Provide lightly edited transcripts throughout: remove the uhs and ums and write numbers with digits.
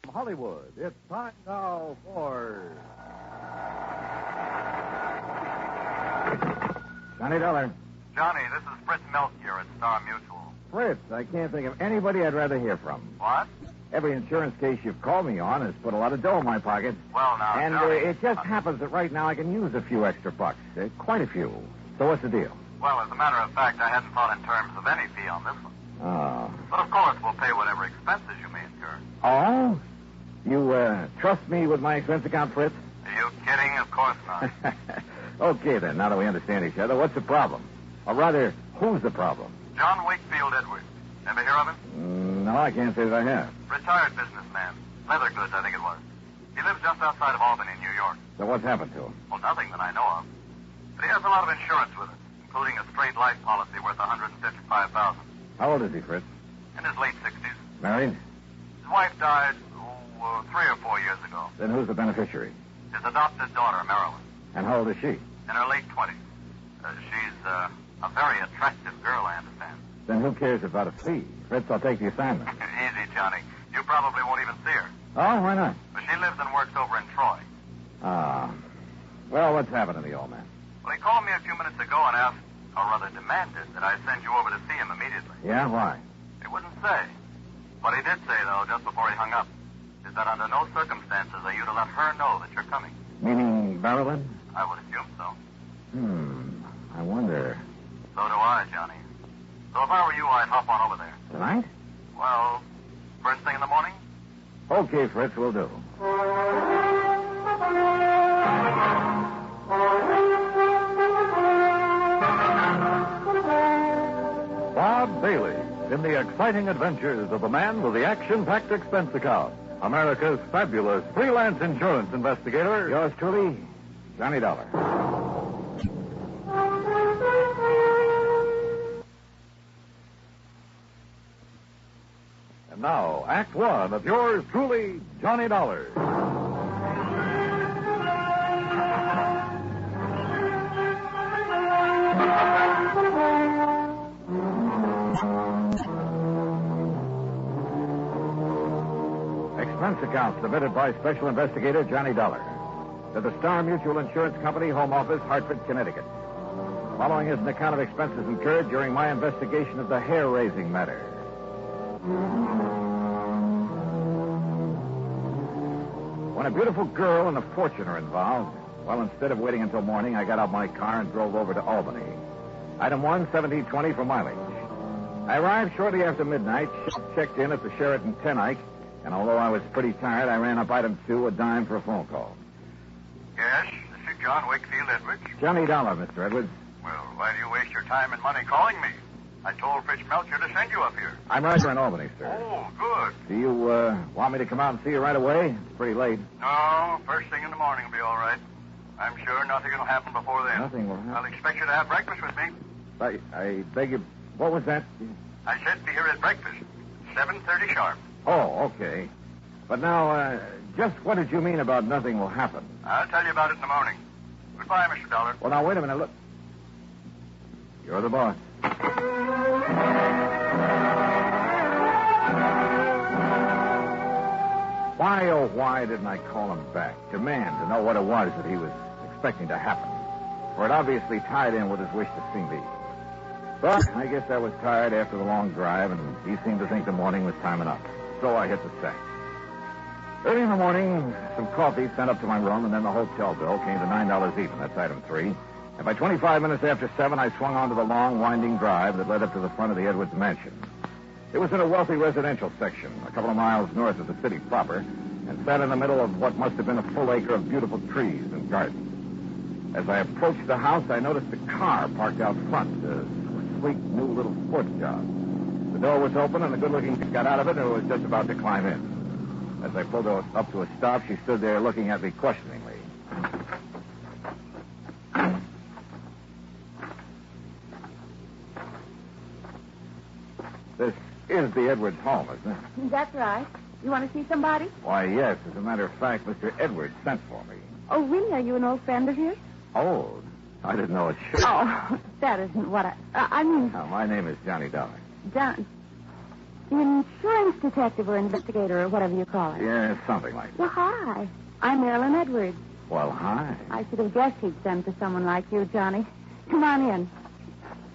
From Hollywood, it's time now for... Johnny Dollar. Johnny, this is Fritz Melchior at Star Mutual. Fritz, I can't think of anybody I'd rather hear from. What? Every insurance case you've called me on has put a lot of dough in my pocket. Well, now, And Johnny... it just happens that right now I can use a few extra bucks. Quite a few. So what's the deal? Well, as a matter of fact, I hadn't thought in terms of any fee on this one. Oh. But of course, we'll pay whatever expenses you may incur. Oh? You, trust me with my expense account, Fritz? Are you kidding? Of course not. Okay, then, now that we understand each other, what's the problem? Or rather, who's the problem? John Wakefield Edwards. Ever hear of him? No, I can't say that I have. Retired businessman. Leather goods, I think it was. He lives just outside of Albany, New York. So what's happened to him? Well, nothing that I know of. But he has a lot of insurance with us, including a straight life policy worth $155,000. How old is he, Fritz? In his late 60s. Married? His wife died, 3 or 4 years ago. Then who's the beneficiary? His adopted daughter, Marilyn. And how old is she? In her late 20s. She's a very attractive girl, I understand. Then who cares about a fee? Fritz, I'll take the assignment. Easy, Johnny. You probably won't even see her. Oh, why not? But she lives and works over in Troy. Ah. Well, what's happened to the old man? Well, he called me a few minutes ago and asked, or rather demanded, that I send you over to see him immediately. Yeah, why? He wouldn't say. What he did say, though, just before he hung up, is that under no circumstances are you to let her know that you're coming. Meaning Marilyn? I would assume so. I wonder. So do I, Johnny. So if I were you, I'd hop on over there. Tonight? Well, first thing in the morning? Okay, Fritz, we'll do. Bob Bailey in the exciting adventures of the man with the action-packed expense account. America's fabulous freelance insurance investigator. Yours truly, Johnny Dollar. And now, Act One of yours truly, Johnny Dollar. Expense account submitted by Special Investigator Johnny Dollar to the Star Mutual Insurance Company, Home Office, Hartford, Connecticut. Following is an account of expenses incurred during my investigation of the hair-raising matter. When a beautiful girl and a fortune are involved, well, instead of waiting until morning, I got out my car and drove over to Albany. Item 1, $17.20 for mileage. I arrived shortly after midnight, checked in at the Sheraton Tenike, and although I was pretty tired, I ran up item 2, a dime for a phone call. Yes, this is John Wakefield Edwards. Johnny Dollar, Mr. Edwards. Well, why do you waste your time and money calling me? I told Fritz Melchior to send you up here. I'm right here in Albany, sir. Oh, good. Do you want me to come out and see you right away? It's pretty late. No, first thing in the morning will be all right. I'm sure nothing will happen before then. Nothing will happen. I'll expect you to have breakfast with me. I beg you... What was that? I said be here at breakfast. 7:30 sharp. Oh, okay. But now, just what did you mean about nothing will happen? I'll tell you about it in the morning. Goodbye, Mr. Dollar. Well, now, wait a minute. Look. You're the boss. Why, oh, why didn't I call him back? Demand to know what it was that he was expecting to happen. For it obviously tied in with his wish to see me. But I guess I was tired after the long drive, and he seemed to think the morning was time enough. So I hit the sack. Early in the morning, some coffee sent up to my room, and then the hotel bill came to $9 even. That's item 3. And by 25 minutes after 7, I swung onto the long, winding drive that led up to the front of the Edwards mansion. It was in a wealthy residential section, a couple of miles north of the city proper, and sat in the middle of what must have been a full acre of beautiful trees and gardens. As I approached the house, I noticed a car parked out front, a sleek new little sports job. The door was open, and the good-looking chick got out of it and was just about to climb in. As I pulled her up to a stop, she stood there looking at me questioningly. This is the Edwards home, isn't it? That's right. You want to see somebody? Why, yes. As a matter of fact, Mr. Edwards sent for me. Oh, really? Are you an old friend of his? Old? I didn't know it should. Oh, that isn't what I mean... No, my name is Johnny Dollar. John... Insurance detective or investigator or whatever you call it. Yeah, something like that. Well, hi. I'm Marilyn Edwards. Well, hi. I should have guessed he'd send for someone like you, Johnny. Come on in.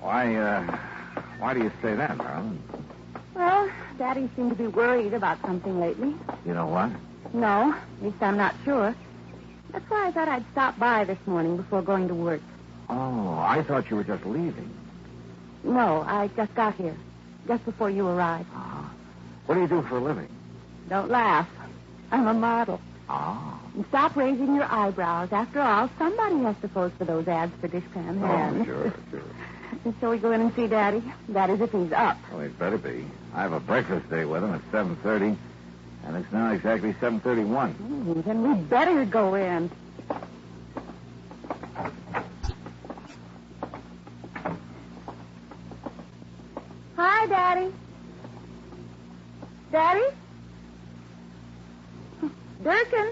Why do you say that, Marilyn? Well, Daddy seemed to be worried about something lately. You know what? No, at least I'm not sure. That's why I thought I'd stop by this morning before going to work. Oh, I thought you were just leaving. No, I just got here, just before you arrived. What do you do for a living? Don't laugh. I'm a model. Oh. And stop raising your eyebrows. After all, somebody has to pose for those ads for dishpan hands. Oh, sure. And shall we go in and see Daddy? That is if he's up. Well, he'd better be. I have a breakfast date with him at 7:30, and it's now exactly 7:31. Then we'd better go in. Hi, Daddy. Daddy? Durkin?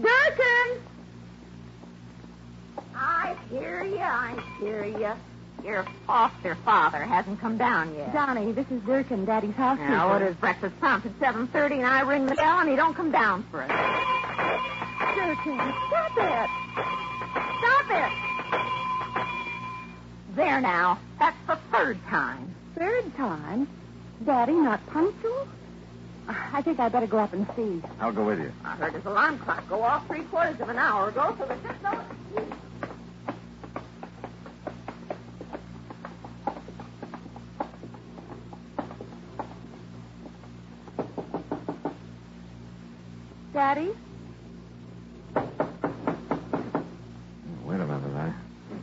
Durkin! I hear you. Your foster father hasn't come down yet. Johnny, this is Durkin, Daddy's housekeeper. Now, what is breakfast prompt at 7:30, and I ring the bell, and he don't come down for it. Durkin, stop it. Stop it! There now. That's the third time. Third time? Daddy not punctual? I think I'd better go up and see. I'll go with you. I heard his alarm clock go off 3/4 of an hour ago, so there's just no excuse. Daddy? Wait a minute,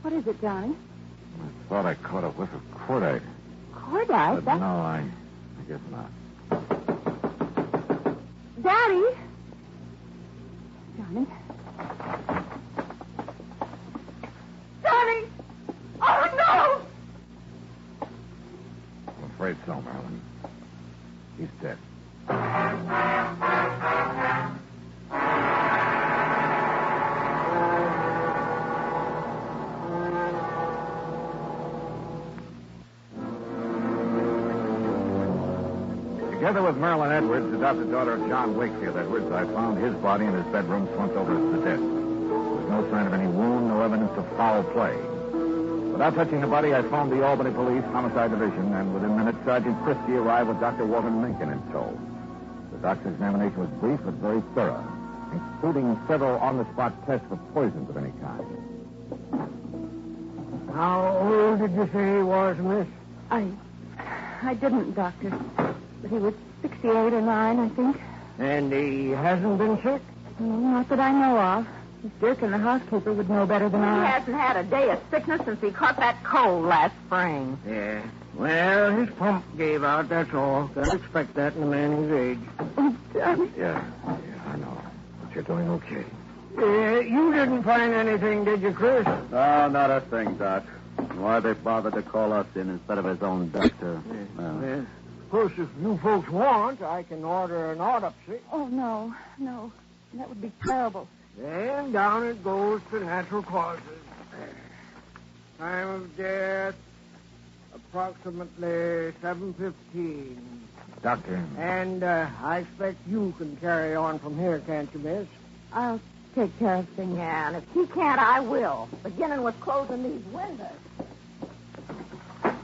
What is it, Johnny? I thought I caught a whiff of cordite. Cordite? But no, I guess not. Daddy? Johnny? Johnny! Oh, no! I'm afraid so, Marilyn. He's dead. Together with Marilyn Edwards, adopted daughter of John Wakefield Edwards, I found his body in his bedroom slumped over as the dead. There was no sign of any wound, no evidence of foul play. Without touching the body, I phoned the Albany Police Homicide Division, and within minutes, Sergeant Christie arrived with Dr. Walter Mencken in tow. The doctor's examination was brief but very thorough, including several on-the-spot tests for poisons of any kind. How old did you say he was, miss? I didn't, Doctor. But he was 68 or 9, I think. And he hasn't been sick? No, not that I know of. Miss Durkin, the housekeeper, would know better than He I. hasn't had a day of sickness since he caught that cold last spring. Yeah. Well, his pump gave out, that's all. Can't expect that in a man his age. Oh, Johnny. Yeah, I know. But you're doing okay. You didn't find anything, did you, Chris? No, not a thing, Doc. Why they bothered to call us in instead of his own doctor? Of course, if you folks want, I can order an autopsy. Oh, no. That would be terrible. Then down it goes to natural causes. Time of death, approximately 7:15. Doctor. And I expect you can carry on from here, can't you, miss? I'll take care of things. Yeah, and if he can't, I will. Beginning with closing these windows. There.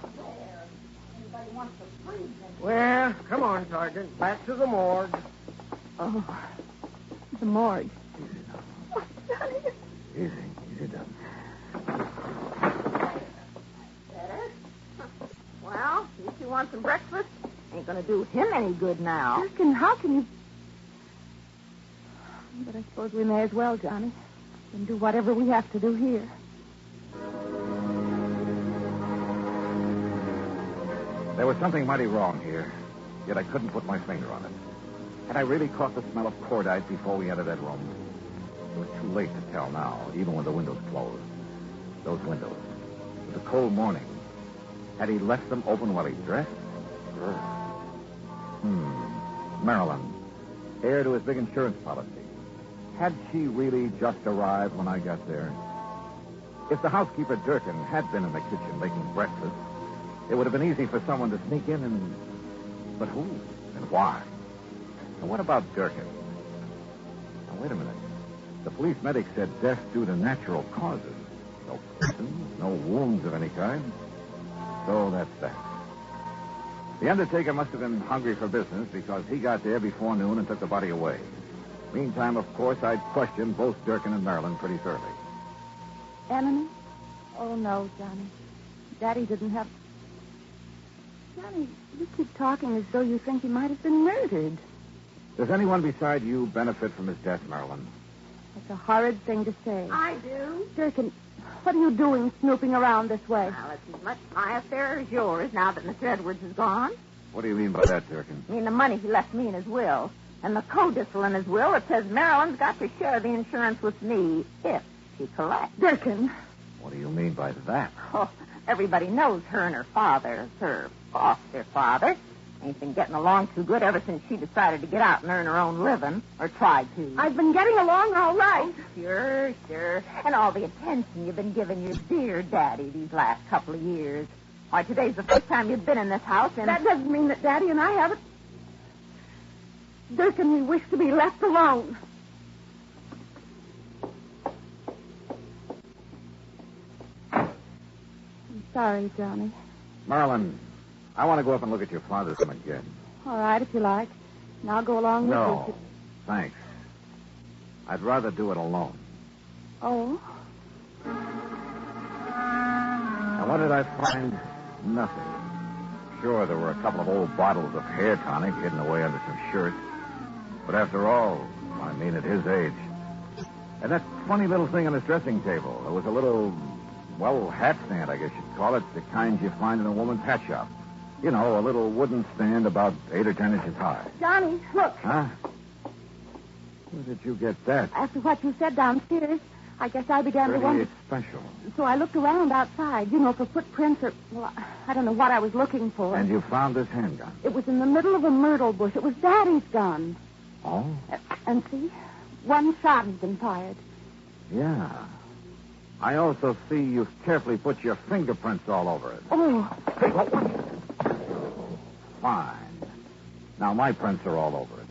Anybody wants to freeze them? Well, come on, Sergeant. Back to the morgue. Oh, the morgue. Easy done. Better. Well, if you want some breakfast, ain't gonna do him any good now. Durkin, how can you... But I suppose we may as well, Johnny. And do whatever we have to do here. There was something mighty wrong here, yet I couldn't put my finger on it. Had I really caught the smell of cordite before we entered that room? It was too late to tell now, even with the windows closed. Those windows. With the cold morning. Had he left them open while he dressed? Marilyn, heir to his big insurance policy. Had she really just arrived when I got there? If the housekeeper, Durkin, had been in the kitchen making breakfast, It would have been easy for someone to sneak in and... But who? And why? And what about Durkin? Now, wait a minute. The police medic said death due to natural causes. No poison, no wounds of any kind. So that's that. The undertaker must have been hungry for business because he got there before noon and took the body away. Meantime, of course, I'd questioned both Durkin and Marilyn pretty thoroughly. Enemy? Oh, no, Johnny. Daddy didn't have... Johnny, you keep talking as though you think he might have been murdered. Does anyone beside you benefit from his death, Marilyn? That's a horrid thing to say. I do. Durkin, what are you doing snooping around this way? Well, it's as much my affair as yours now that Mr. Edwards is gone. What do you mean by that, Durkin? I mean the money he left me in his will. And the codicil in his will that says Marilyn's got to share the insurance with me if she collects. Durkin. What do you mean by that? Oh, everybody knows her and her father, her foster father, ain't been getting along too good ever since she decided to get out and earn her own living, or tried to. I've been getting along all right. Oh, sure. And all the attention you've been giving your dear daddy these last couple of years. Why, today's the first time you've been in this house, and... That doesn't mean that Daddy and I haven't... Durkin, we wish to be left alone. I'm sorry, Johnny. Marilyn, I want to go up and look at your father's room again. All right, if you like. And I'll go along with you. No, thanks. I'd rather do it alone. Oh? And what did I find? Nothing. Sure, there were a couple of old bottles of hair tonic hidden away under some shirts. But after all, I mean, at his age. And that funny little thing on his dressing table. There was a little, well, hat stand, I guess you'd call it. The kind you find in a woman's hat shop. You know, a little wooden stand about 8 or 10 inches high. Johnny, look. Huh? Where did you get that? After what you said downstairs, I guess I began to wonder... It's special. So I looked around outside, for footprints or... Well, I don't know what I was looking for. And you found this handgun? It was in the middle of a myrtle bush. It was Daddy's gun. Oh? And see? One shot has been fired. Yeah. I also see you've carefully put your fingerprints all over it. Oh. Hey, what? Fine. Now, my prints are all over it.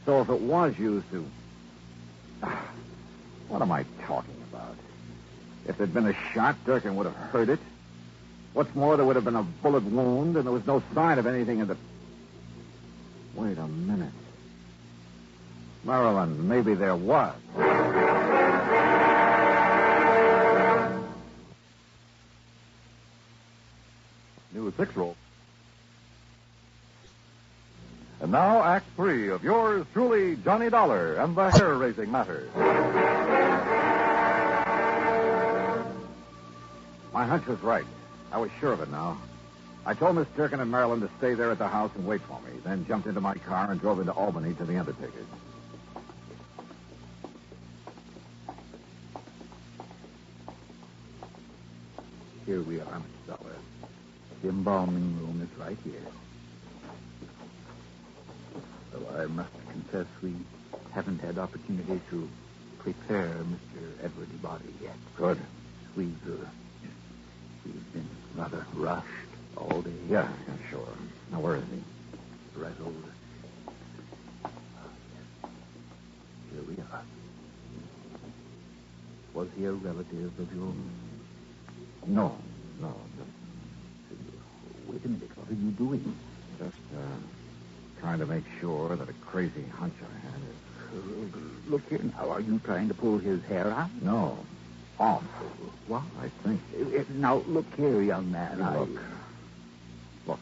So if it was used to... What am I talking about? If there'd been a shot, Durkin would have heard it. What's more, there would have been a bullet wound, and there was no sign of anything in the... Wait a minute. Marilyn, maybe there was. New 6 roll. And now, Act 3 of yours truly, Johnny Dollar and the hair-raising matter. My hunch was right. I was sure of it now. I told Miss Durkin and Marilyn to stay there at the house and wait for me, then jumped into my car and drove into Albany to the undertaker's. Here we are, Mr. Dollar. The embalming room is right here. Though I must confess we haven't had opportunity to prepare Mr. Edwards' body yet. Good. We've been rather rushed all day. Yeah, sure. Now, where is he? Right over. Here we are. Was he a relative of yours? No. Wait a minute. What are you doing? Just trying to make sure that a crazy hunch I had is... Look here now. Are you trying to pull his hair out? No. Off. What? I think. Now, look here, young man. Look.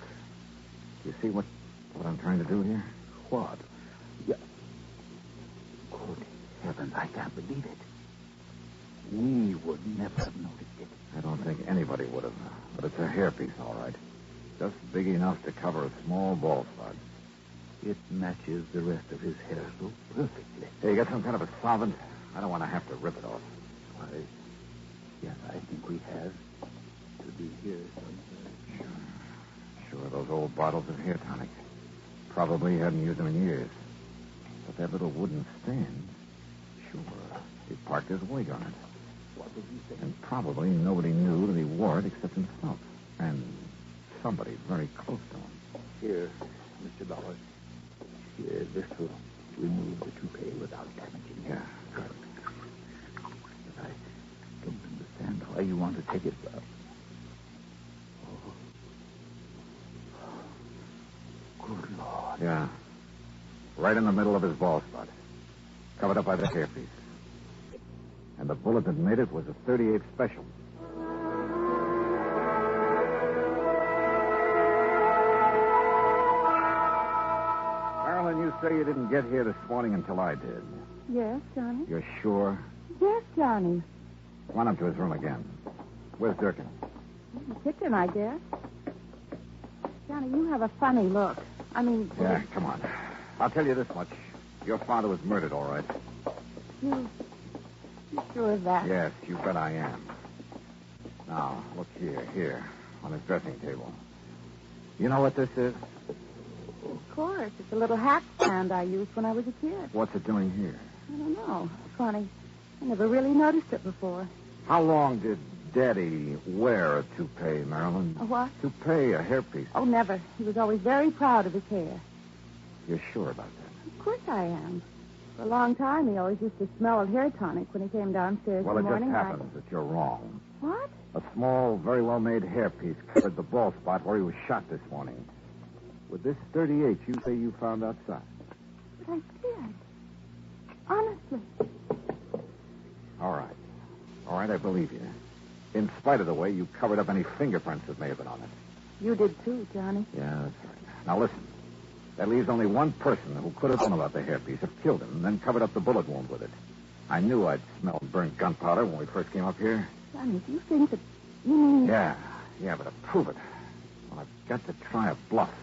Do you see what I'm trying to do here? What? Yeah. Good heavens, I can't believe it. We would never have noticed it. I don't think anybody would have. But it's a hairpiece, all right. Just big enough to cover a small bald spot. It matches the rest of his hair so perfectly. Hey, you got some kind of a solvent? I don't want to have to rip it off. Yes, I think we have. To be here somewhere. Sure, those old bottles of hair tonic. Probably hadn't used them in years. But that little wooden stand, sure, he parked his wig on it. What did he say? And probably nobody knew that he wore it except himself. And somebody very close to him. Here, Mr. Dollar. Here, this will remove the toupee without damaging it. Yeah. Good. But I don't understand why you want to take it. Good Lord. Yeah. Right in the middle of his bald spot. Covered up by the hairpiece. And the bullet that made it was a .38 special. Marilyn, you say you didn't get here this morning until I did. Yes, Johnny? You're sure? Yes, Johnny. Run up to his room again. Where's Durkin? In the kitchen, I guess. Johnny, you have a funny look. I mean... Yeah, come on. I'll tell you this much. Your father was murdered, all right. You sure of that? Yes, you bet I am. Now, look here, on his dressing table. You know what this is? Of course. It's a little hat stand I used when I was a kid. What's it doing here? I don't know. Funny. I never really noticed it before. How long did Daddy wear a toupee, Marilyn? A what? Toupee, a hairpiece. Oh, never. He was always very proud of his hair. You're sure about that? Of course I am. For a long time, he always used to smell of hair tonic when he came downstairs Well, in it the just morning. happens that you're wrong. What? A small, very well-made hairpiece covered the bald spot where he was shot this morning. With this .38 you say you found outside. But I did. Honestly. All right, I believe you. In spite of the way you covered up any fingerprints that may have been on it. You did too, Johnny. Yeah, that's right. Now listen. That leaves only one person who could have known about the hairpiece, have killed him, and then covered up the bullet wound with it. I knew I'd smelled burnt gunpowder when we first came up here. Johnny, do you think that... You mean... Yeah, but to prove it, well, I've got to try a bluff.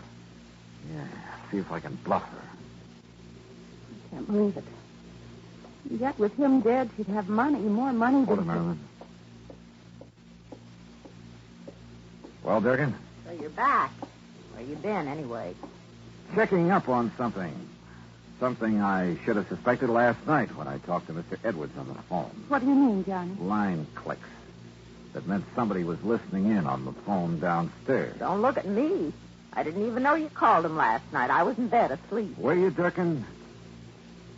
Yeah, see if I can bluff her. I can't believe it. Yet with him dead, she'd have money, more money Hold it, than... Marilyn. Well, Durkin? So you're back. Where you been, anyway? Checking up on something. Something I should have suspected last night when I talked to Mr. Edwards on the phone. What do you mean, Johnny? Line clicks. That meant somebody was listening in on the phone downstairs. Don't look at me. I didn't even know you called him last night. I was in bed asleep. Were you, Durkin?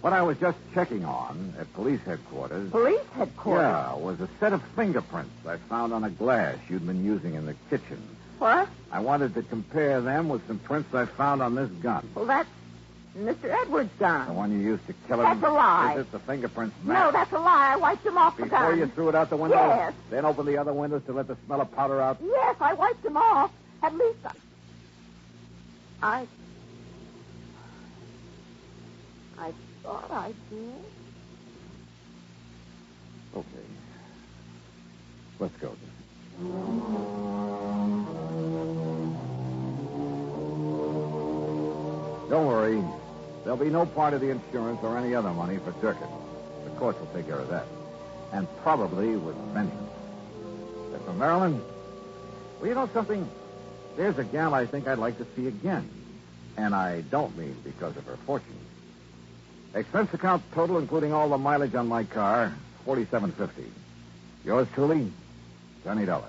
What I was just checking on at police headquarters... Police headquarters? Yeah, was a set of fingerprints I found on a glass you'd been using in the kitchen. What? I wanted to compare them with some prints I found on this gun. Well, that's Mr. Edwards' gun. The one you used to kill him? That's a lie. Is it the fingerprints match? No, that's a lie. I wiped them off the Before gun. you threw it out the window? Yes. Then opened the other windows to let the smell of powder out? Yes, I wiped them off. At least I thought I did. Okay. Let's go. Don't worry. There'll be no part of the insurance or any other money for Durkin. The courts will take care of that. And probably with vengeance. As for Marilyn, well, you know something? There's a gal I think I'd like to see again. And I don't mean because of her fortune. Expense account total, including all the mileage on my car, $47.50. Yours truly, Johnny Dollar.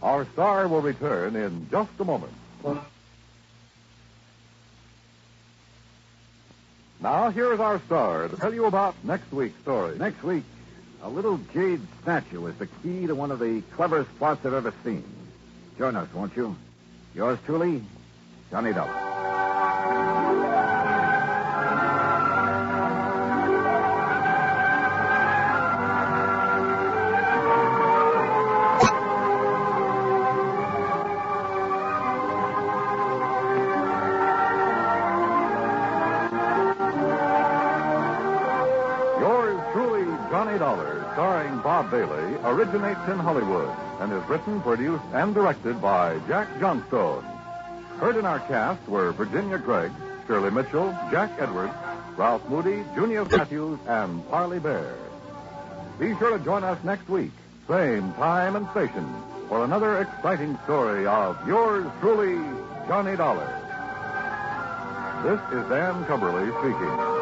Our star will return in just a moment. Now, here is our star to tell you about next week's story. Next week, a little jade statue is the key to one of the cleverest plots I've ever seen. Join us, won't you? Yours truly, Johnny Dollar. Johnny Dollar, starring Bob Bailey, originates in Hollywood and is written, produced, and directed by Jack Johnstone. Heard in our cast were Virginia Gregg, Shirley Mitchell, Jack Edwards, Ralph Moody, Junior Matthews, and Parley Bear. Be sure to join us next week, same time and station, for another exciting story of yours truly, Johnny Dollar. This is Dan Cumberly speaking.